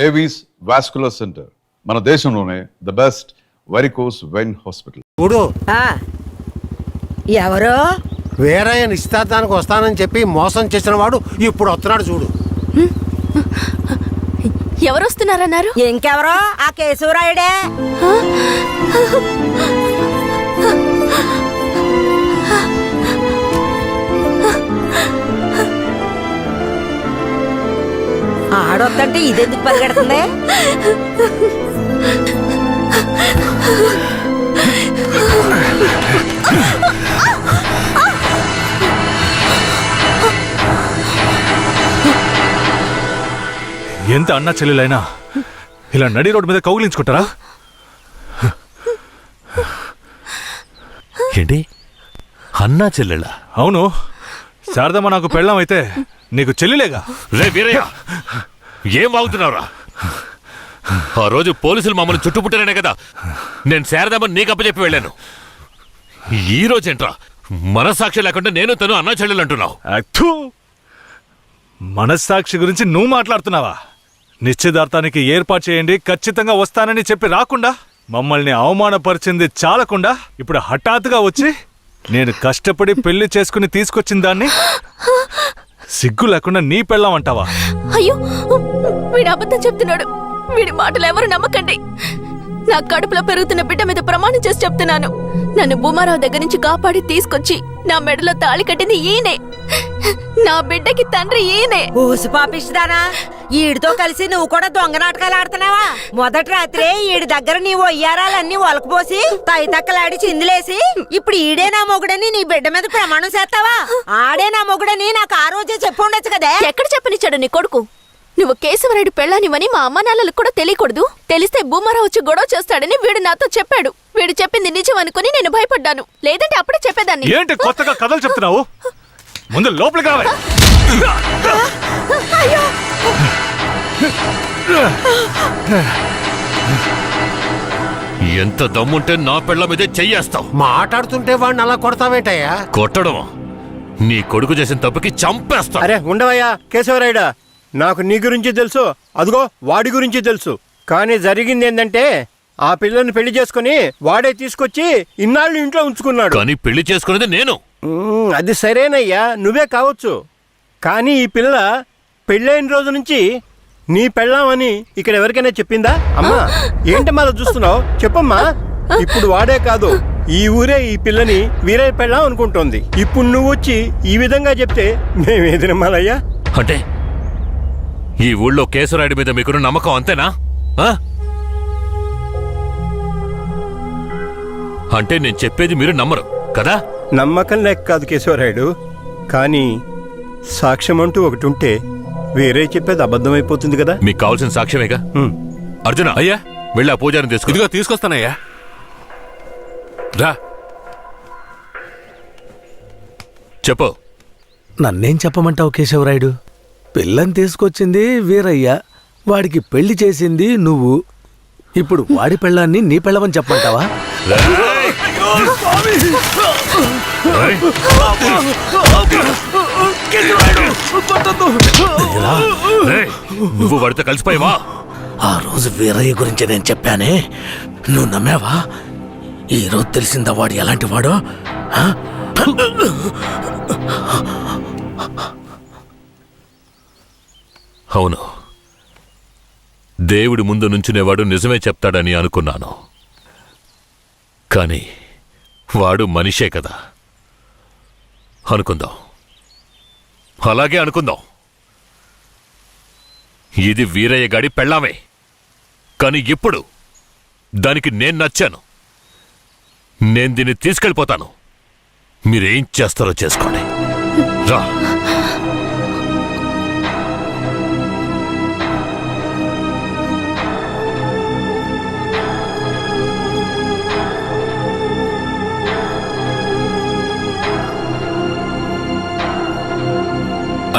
Avis vascular centre, మన దేశంలోనే the best varicose vein hospital. చూడు, ఎవరో వీరయ్య నిశ్చితార్థానికి వస్తానని చెప్పి మోసం చేసిన వాడు ఇప్పుడు వస్తున్నాడు చూడు. ఎవరు వస్తున్నారన్నారు? ఇంకెవరో ఆ కేశవరాయుడే. ఆడొద్దంటే ఇదెందుకు పరిగెడుతుంది? ఎంత అన్నా చెల్లెలైనా ఇలా నడి రోడ్డు మీద కౌగిలించుకుంటారా? ఏంటి అన్నా చెల్లెళ్ళా? అవును, శారదమ్మ నాకు పెళ్ళం అయితే నీకు చెల్లిలేగా. రే వీరయ్య, ఏం వాగుతున్నావురా? ఆ రోజు పోలీసులు మమ్మల్ని చుట్టుముట్టారనే కదా నేను శారదమ్మని నీకు అప్పచెప్పి వెళ్ళాను. ఈ రోజేంట్రా మనస్సాక్షి లేకుండా నేను తను అన్నా చెల్లెలు అంటున్నావు? మనస్సాక్షి గురించి నువ్వు మాట్లాడుతున్నావా? నిశ్చితార్థానికి ఏర్పాటు చేయండి, ఖచ్చితంగా వస్తానని చెప్పి రాకుండా మమ్మల్ని అవమానపరిచింది చాలకుండా ఇప్పుడు హఠాత్తుగా వచ్చి నేను కష్టపడి పెళ్లి చేసుకుని తీసుకొచ్చిన దాన్ని సిగ్గు లేకుండా నీ పెళ్ళాం అంటావా? అయ్యో, వీడు అబద్ధం చెప్తున్నాడు. వీడి మాటలు ఎవరు నమ్మకండి. నా కడుపులో పెరుగుతున్న బిడ్డ మీద ప్రమాణం చేసి చెప్తున్నాను. నన్ను భూమారావు దగ్గర నుంచి కాపాడి తీసుకొచ్చి నా మెడలో తాళి కట్టింది ఈయనే. నా బిడ్డకి తండ్రి ఈయనే. ఊసి పాపిస్తానా? ఈడితో కలిసి నువ్వు కూడా దొంగ నాటకాలు ఆడుతున్నావా? మొదటి రాత్రే ఈడి దగ్గర నీ ఒయ్యారాలన్నీ ఒలకపోసి తైతక్కలాడి చిందులేసి ఇప్పుడు ఈడే నా మొగుడని నీ బిడ్డ మీద ప్రమాణం చేస్తావా? ఆడే నా మొగుడని నాకు ఆ రోజే చెప్పు ఉండొచ్చు కదే. ఎక్కడ చెప్పనిచ్చాడు నీ కొడుకు? నువ్వు కేశవరాయుడు పెళ్ళానివని మా అమ్మ నాన్నలకు కూడా తెలియకూడదు. తెలిస్తే భూమారావు వచ్చి గొడవ చేస్తాడని వీడు నాతో చెప్పాడు. వీడు చెప్పింది నిజం అనుకుని నేను భయపడ్డాను. లేదంటే అప్పుడే చెప్పేదాన్ని. ఏంటి కొత్తగా కథలు చెప్తున్నావు? ముందు లోపలికి రావాలి. ఎంత దమ్ముంటే నా పెళ్ళ మీదే చెయ్యేస్తావు? మాట్లాడుతుంటే వాడిని అలా కొడతావేంటయ్యా? కొట్టడం నీ కొడుకు చేసిన తప్పుకి చంపేస్తా. అరే ఉండవయ్యా కేశవరాయుడా, నాకు నీ గురించి తెలుసు, అదిగో వాడి గురించి తెలుసు. కానీ జరిగింది ఏంటంటే ఆ పిల్లని పెళ్లి చేసుకుని వాడే తీసుకొచ్చి ఇన్నాళ్ళు ఇంట్లో ఉంచుకున్నాడు. కానీ పెళ్లి చేసుకునేది నేను. అది సరేనయ్యా, నువ్వే కావచ్చు. కానీ ఈ పిల్ల పెళ్ళైన రోజు నుంచి నీ పెళ్ళామని ఇక్కడ ఎవరికైనా చెప్పిందా? అమ్మా ఏంటి మళ్ళీ చూస్తున్నావు? చెప్పమ్మా. ఇప్పుడు వాడే కాదు, ఈ ఊరే ఈ పిల్లని వీరయ్య పెళ్ళాం అనుకుంటోంది. ఇప్పుడు నువ్వు వచ్చి ఈ విధంగా చెప్తే మేమేది నమ్మాలయ్యా? అంటే ఈ ఊళ్ళో కేశవరాయుడి మీద మీకున్న నమ్మకం అంతేనా? అంటే నేను చెప్పేది మీరు నమ్మరు కదా? నమ్మకం లేక కాదు కేశవరాయుడు, కానీ సాక్ష్యం అంటూ ఒకటి ఉంటే వేరే చెప్పేది అబద్ధమైపోతుంది కదా. మీకు కావాల్సిన సాక్ష్యమేగా. అర్జున, అయ్యా వెళ్ళి ఆ పూజారిని తీసుకు. ఇదిగో తీసుకొస్తానయ్యా. రా చెప్పు. నన్నేం చెప్పమంటావు కేశవరాయుడు? పిల్లని తీసుకొచ్చింది వీరయ్య, వాడికి పెళ్లి చేసింది నువ్వు. ఇప్పుడు వాడి పెళ్ళాన్ని నీ పెళ్ళమని చెప్పమంటావా? నువ్వు వాడితో కలిసిపోయావా? ఆ రోజు వీరయ్య గురించి నేను చెప్పానే, నువ్వు నమ్మావా? ఈ రోజు తెలిసిందా వాడు ఎలాంటి వాడో? అవును, దేవుడి ముందు నుంచునేవాడు నిజమే చెప్తాడని అనుకున్నాను. కానీ వాడు మనిషే కదా. అనుకుందాం, అలాగే అనుకుందాం. ఇది వీరయ్య గాడి పెళ్ళామే. కానీ ఇప్పుడు దానికి నేను నచ్చాను. నేను దీన్ని తీసుకెళ్ళిపోతాను. మీరేం చేస్తారో చేసుకోండి. రా.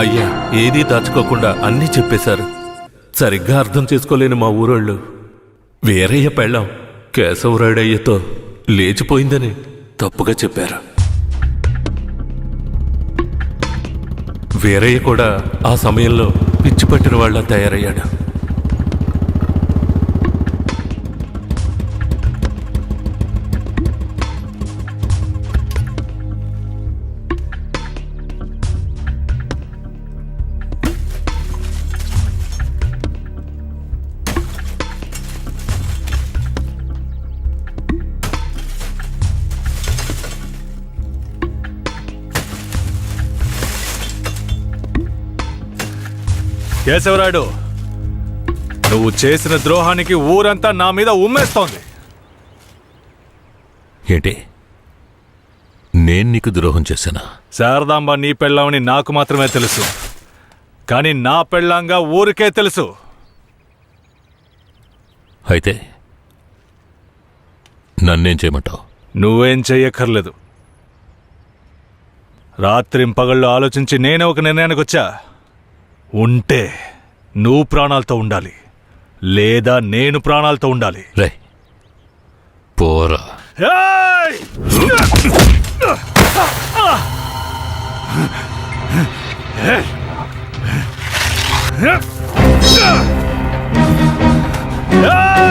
అయ్యా, ఏదీ దాచుకోకుండా అన్నీ చెప్పేశారు. సరిగ్గా అర్థం చేసుకోలేని మా ఊరోళ్ళు వీరయ్య పెళ్ళాం కేశవరాయుడయ్యతో లేచిపోయిందని తప్పుగా చెప్పారు. వీరయ్య కూడా ఆ సమయంలో పిచ్చి పట్టిన వాళ్ళ తయారయ్యాడు. కేశవరాయుడు, నువ్వు చేసిన ద్రోహానికి ఊరంతా నా మీద ఉమ్మేస్తోంది. ఏంటి, నేను నీకు ద్రోహం చేశానా? శారదాంబ నీ పెళ్ళామని నాకు మాత్రమే తెలుసు, కానీ నా పెళ్ళాంగా ఊరికే తెలుసు. అయితే నన్నేం చేయమంటావు? నువ్వేం చెయ్యక్కర్లేదు. రాత్రింపగళ్ళు ఆలోచించి నేనే ఒక నిర్ణయానికి వచ్చా. ఉంటే నువ్వు ప్రాణాలతో ఉండాలి, లేదా నేను ప్రాణాలతో ఉండాలి. రే పోరా. ఏయ్! ఏయ్!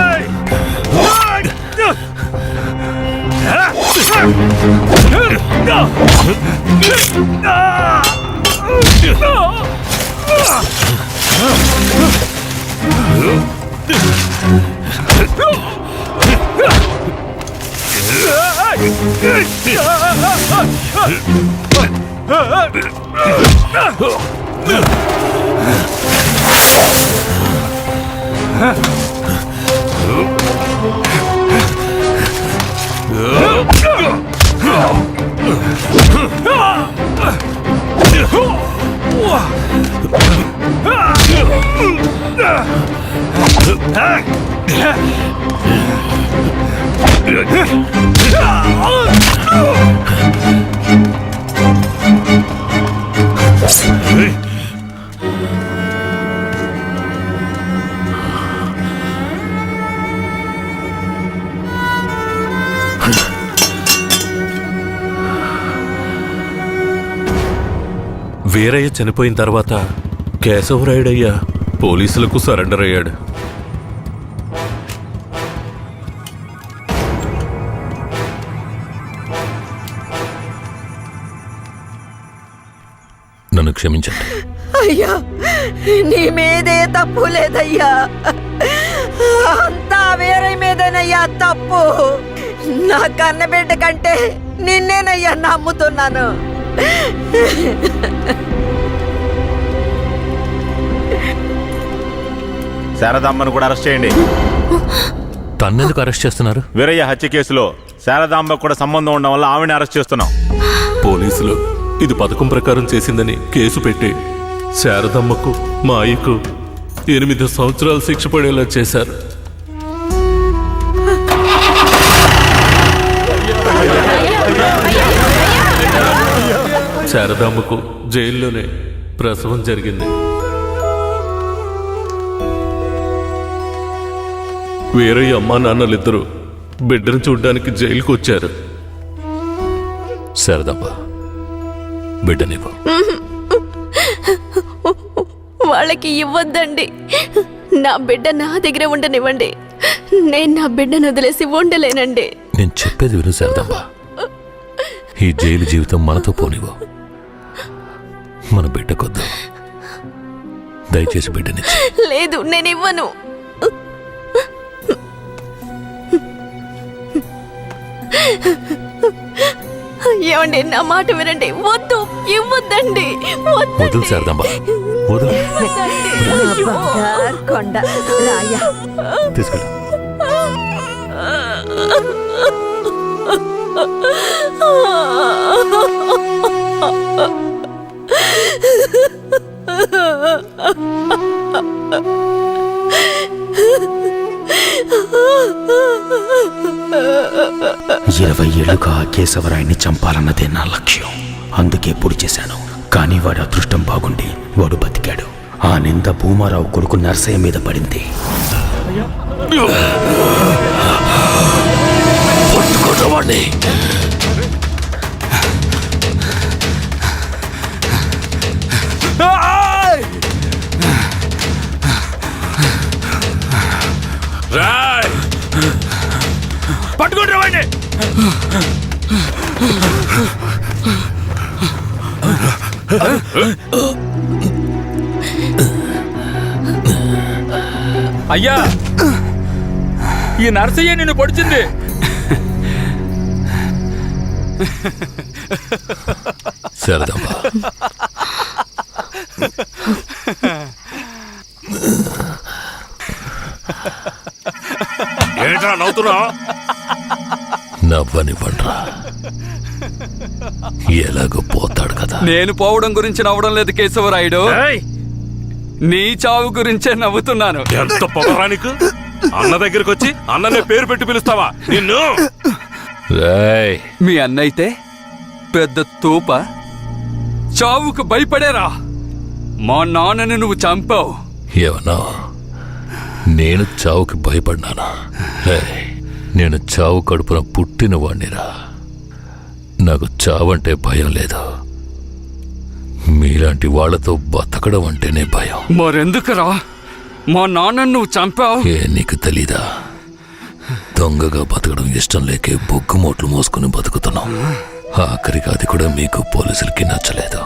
వీరయ్య చనిపోయిన తర్వాత కేశవరాయుడయ్య పోలీసులకు సరెండర్ అయ్యాడు. నన్ను క్షమించండి. అయ్యా, నీ మీదే తప్పు లేదయ్యా, అంతా వేరే మీదేనయ్యా తప్పు. నా కన్నబిడ్డ కంటే నిన్నేనయ్యా నమ్ముతున్నాను. శారదాంబను కూడా అరెస్ట్ చేయండి. తన్నెందుకు అరెస్ట్ చేస్తున్నారు? వీరయ్య హత్య కేసులో శారదాంబ కూడా సంబంధం ఉండడం వల్ల ఆవిడని అరెస్ట్ చేస్తున్నాం. పోలీసులు ఇది పథకం ప్రకారం చేసిందని కేసు పెట్టి శారదమ్మకు మాయకు 8 సంవత్సరాలు శిక్ష పడేలా చేశారు. శారదమ్మకు జైల్లోనే ప్రసవం జరిగింది. వీరయ్య అమ్మా నాన్నలిద్దరూ బిడ్డను చూడ్డానికి జైలుకు వచ్చారు. శారదమ్మ, బిడ్డనివ్వు. వాళ్ళకి ఇవ్వద్దండి. నా బిడ్డ నా దగ్గర ఉండనివ్వండి. నేను నా బిడ్డను వదిలేసి ఉండలేనండి. నేను చెప్పేది విను శారదమ్మ, ఈ జైలు జీవితం మనతో పోనివ్వు. మన బిడ్డకొద్దు, దయచేసి బిడ్డనిచ్చి. లేదు, నేను ఇవ్వను. ఏమండి, నా మాట వినండి. వద్దు, ఇవ్వద్దండి. వదులు శారదమ్మ, వదులు. బంగారు కొండ రాయా, తీసుకెళ్ళు. ఇరవై ఏళ్లుగా కేశవరాయుని చంపాలన్నదే నా లక్ష్యం. అందుకే పొడి చేశాను. కానీ వాడి అదృష్టం బాగుండి వాడు బతికాడు. ఆ నింద భూమారావు కొడుకు నర్సయ్య మీద పడింది. పట్టుకోవాడిని. పట్టుకోండి వాడిని. అయ్యా, ఈ నర్సయ్య నిన్ను పొడిచింది. శారదమ్మ, ఏంట్రా నవ్వుతున్నా? నవ్వనివ్వండ్రా, ఎలాగో పోతాడు కదా. నేను పోవడం గురించి నవ్వడం లేదు కేశవరాయుడు, నీ చావు గురించే నవ్వుతున్నాను. ఎంత పొగరా నీకు? అన్న దగ్గరికి వచ్చి అన్ననే పేరు పెట్టి పిలుస్తావా నిన్ను? మీ అన్నయితే పెద్ద తోప, చావుకు భయపడేరా. మా నాన్నని నువ్వు చంపావు. ఏమన్నా నేను చావుకి భయపడ్డానా? నేను చావు కడుపున పుట్టిన వాణ్ణిరా. నాకు చావంటే భయం లేదు. మీలాంటి వాళ్లతో బతకడం అంటేనే భయం. మరెందుకురా మా నాన్నని నువ్వు చంపావు? నీకు తెలీదా? దొంగగా బతకడం ఇష్టం లేకే బొగ్గు మోట్లు మోసుకుని బతుకుతున్నాం. ఆఖరికి అది కూడా మీకు పోలీసులకి నచ్చలేదు.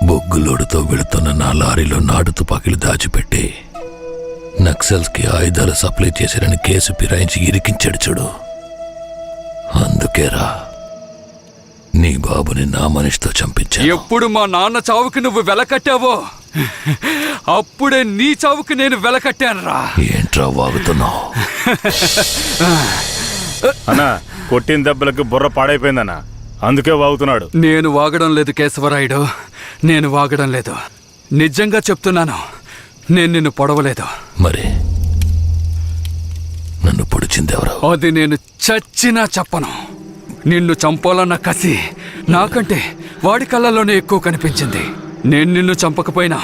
బొగ్గులోడుతో వెళుతున్న నా లారీలో నాటు తుపాకీలు దాచిపెట్టి నక్సల్స్కి ఆయుధాలు సప్లై చేశారని కేసు ఫిరాయించి ఇరికించాడు చూడు. అందుకేరా నీ బాబుని నా మనిషితో చంపించా. ఎప్పుడు మా నాన్న చావుకి నువ్వు వెలకట్టావో అప్పుడే నీ చావుకి నేను వెలకట్టానురా. ఏంట్రా వాగుతున్నావు? అన్నా కొట్టిన దెబ్బలకు బుర్ర పాడైపోయిందన్నా, అందుకే వాగుతున్నాడు. నేను వాగడం లేదు కేశవరాయుడు, నేను వాగడం లేదు. నిజంగా చెప్తున్నాను, నేను నిన్ను పొడవలేదు. మరి నన్ను పొడిచిందెవరు? అది నేను చచ్చినా చెప్పను. నిన్ను చంపాలన్న కసి నాకంటే వాడి కళ్ళల్లోనే ఎక్కువ కనిపించింది. నేను నిన్ను చంపకపోయినా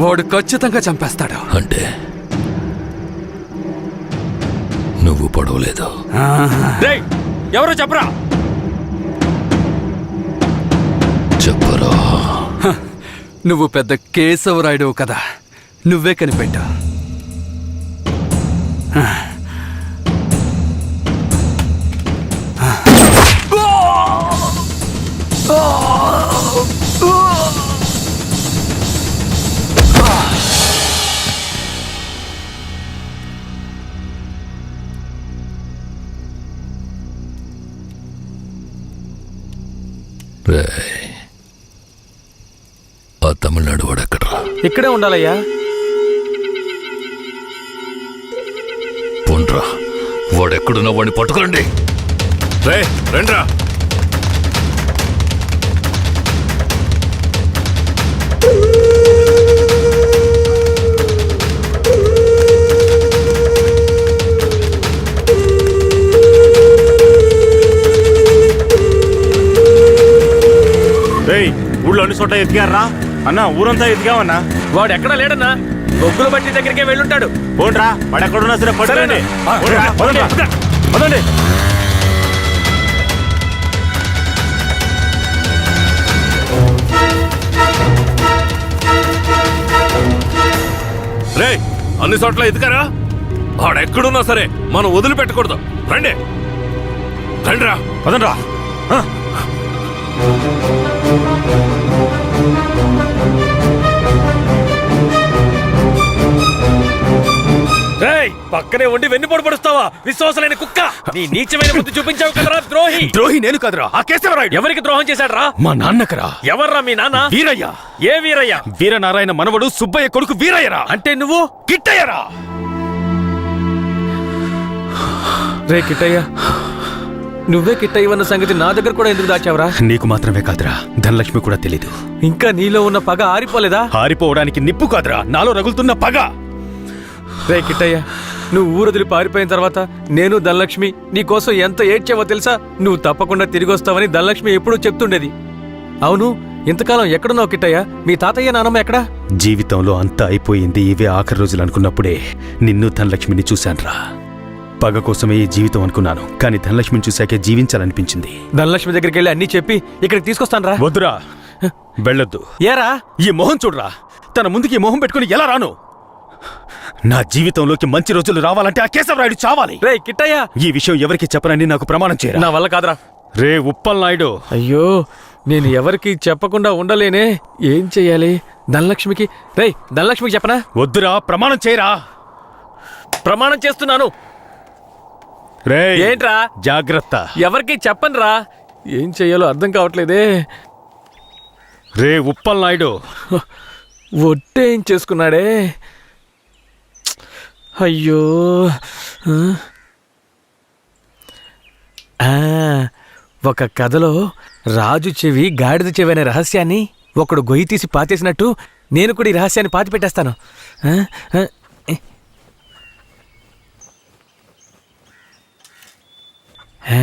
వాడు ఖచ్చితంగా చంపేస్తాడు. అంటే నువ్వు పొడవలేదు? ఎవరో చెప్పరా? చెప్పరా? నువ్వు పెద్ద కేశవరాయుడు కదా, నువ్వే కనిపెట్టా. ఆ తమిళనాడు వాడు ఎక్కడ్రా? ఇక్కడే ఉండాలయ్యా. పోండ్రా, వాడెక్కడున్నా వాడిని పట్టుకోండి. రండ్రా. ఊళ్ళో అన్ని చోట్ల ఎతికారా అన్నా? ఊరంతా ఎతికామన్నా. వాడు ఎక్కడా లేడన్నా, బొగ్గుల బట్టి దగ్గరికే వెళ్ళుంటాడు. పోండ్రా, వాడు ఎక్కడున్నా సరే పట్టుకోండి. రే, అన్ని చోట్ల ఎదుకారా? వాడెక్కడున్నా సరే మనం వదిలిపెట్టకూడదు. రండి, రండిరా, పదండ్రా. పక్కనే ఉండి వెన్నుపోటు పడుస్తావా విశ్వాసలేని కుక్క? నీ నీచమైన బుద్ధి చూపించావు కదరా ద్రోహి. ద్రోహి నేను కాదురా, ఆ కేశవరాయుడు. ఎవరికి ద్రోహం చేశాడ్రా? మా నాన్నకరా. ఎవర్రా మీ నాన్న? వీరయ్య. ఏ వీరయ్య? వీరనారాయణ మనవడు సుబ్బయ్య కొడుకు వీరయ్యరా. అంటే నువ్వు కిట్టయ్యరా. రే కిట్టయ్య, నువ్వే కిట్టయ్యవన్న సంగతి నా దగ్గర కూడా ఎందుకు దాచావరా? నీకు మాత్రమే కాదురా, ధనలక్ష్మి కూడా తెలీదు. ఇంకా నీలో ఉన్న పగ ఆరిపోలేదా? ఆరిపోవడానికి నిప్పు కాదురా, నాలో రగులుతున్న పగ. రే కిట్టయ్య, నువ్వు ఊరొదిలి పారిపోయిన తర్వాత నేను ధనలక్ష్మి నీ కోసం ఎంత ఏడ్చావో తెలుసా? నువ్వు తప్పకుండా తిరిగి వస్తావని ధనలక్ష్మి ఎప్పుడూ చెప్తుండేది. అవును, ఇంతకాలం ఎక్కడున్నావు కిట్టయ్య? మీ తాతయ్య నానమ్మ ఎక్కడా? జీవితంలో అంతా అయిపోయింది, ఇవే ఆఖరి రోజులు అనుకున్నప్పుడే నిన్ను ధనలక్ష్మిని చూశాన్రా. పగ కోసమే ఈ జీవితం అనుకున్నాను, కానీ ధనలక్ష్మిని చూశాకే జీవించాలనిపించింది. ధనలక్ష్మి దగ్గరికి వెళ్ళి అన్నీ చెప్పి ఇక్కడికి తీసుకొస్తాను రా. వద్దురా, వెళ్ళొద్దు. ఏరా? ఈ మొహం చూడరా, తన ముందుకి ఈ మొహం పెట్టుకుని ఎలా రాను? నా జీవితంలోకి మంచి రోజులు రావాలంటే ఆ కేశవరాయుడు చావాలి. రే కిట్టయ్య, ఈ విషయం ఎవరికి చెప్పనని నాకు ప్రమాణం చేయరా. నా వల్ల కాదురా. రే ఉప్పల్ నాయుడు. అయ్యో, నేను ఎవరికి చెప్పకుండా ఉండలేనే. ఏం చెయ్యాలి? ధనలక్ష్మికి ధనలక్ష్మికి చెప్పనా? వద్దురా, ప్రమాణం చేయరా. ప్రమాణం చేస్తున్నాను. రే ఏంట్రా? జాగ్రత్త. ఎవరికి చెప్పనురా. ఏం చెయ్యాలో అర్థం కావట్లేదే. రే ఉప్పల్ నాయుడు. ఒట్టేం చేసుకున్నాడే. అయ్యో ఆ, ఒక కథలో రాజు చెవి గాడిద చెవి అనే రహస్యాన్ని ఒకడు గొయ్యి తీసి పాతేసినట్టు నేను కూడా ఈ రహస్యాన్ని పాతి పెట్టేస్తాను. ఆ, ఆ, ఆ,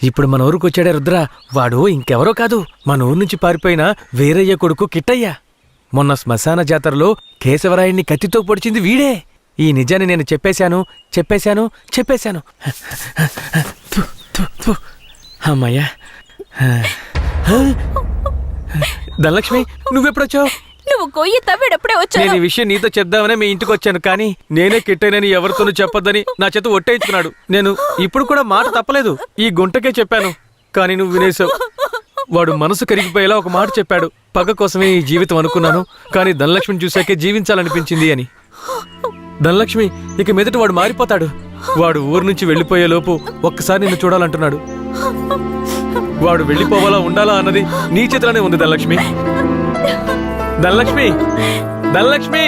ఇప్పుడు మన ఊరికి వచ్చాడే రుద్ర. వాడు ఇంకెవరో కాదు, మన ఊరు నుంచి పారిపోయిన వీరయ్య కొడుకు కిట్టయ్య. మొన్న శ్మశాన జాతరలో కేశవరాయుణ్ణి కత్తితో పొడిచింది వీడే. ఈ నిజాన్ని నేను చెప్పేశాను. థు, థు, థు. అమ్మయ్యా. ధనలక్ష్మి, నువ్వెప్పుడొచ్చావు? నువ్వు గొయ్యి తవ్వేటప్పుడే నేను వచ్చాను. ఈ విషయం నీతో చెప్దామనే మీ ఇంటికి వచ్చాను, కానీ నేనే కిట్టైనని ఎవరితోనూ చెప్పొద్దని నా చేత ఒట్టేయించుకున్నాడు. నేను ఇప్పుడు కూడా మాట తప్పలేదు, ఈ గుంటకే చెప్పాను, కానీ నువ్వు వినేశావు. వాడు మనసు కరిగిపోయేలా ఒక మాట చెప్పాడు. పగ కోసమే ఈ జీవితం అనుకున్నాను, కానీ ధనలక్ష్మిని చూశాకే జీవించాలనిపించింది అని. ధనలక్ష్మి, ఇక మీదట వాడు మారిపోతాడు. వాడు ఊరు నుంచి వెళ్ళిపోయే లోపు ఒక్కసారి నిన్ను చూడాలంటున్నాడు. వాడు వెళ్ళిపోవాలా ఉండాలా అన్నది నీ చేతిలోనే ఉంది ధనలక్ష్మి. ధనలక్ష్మి, ధనలక్ష్మి.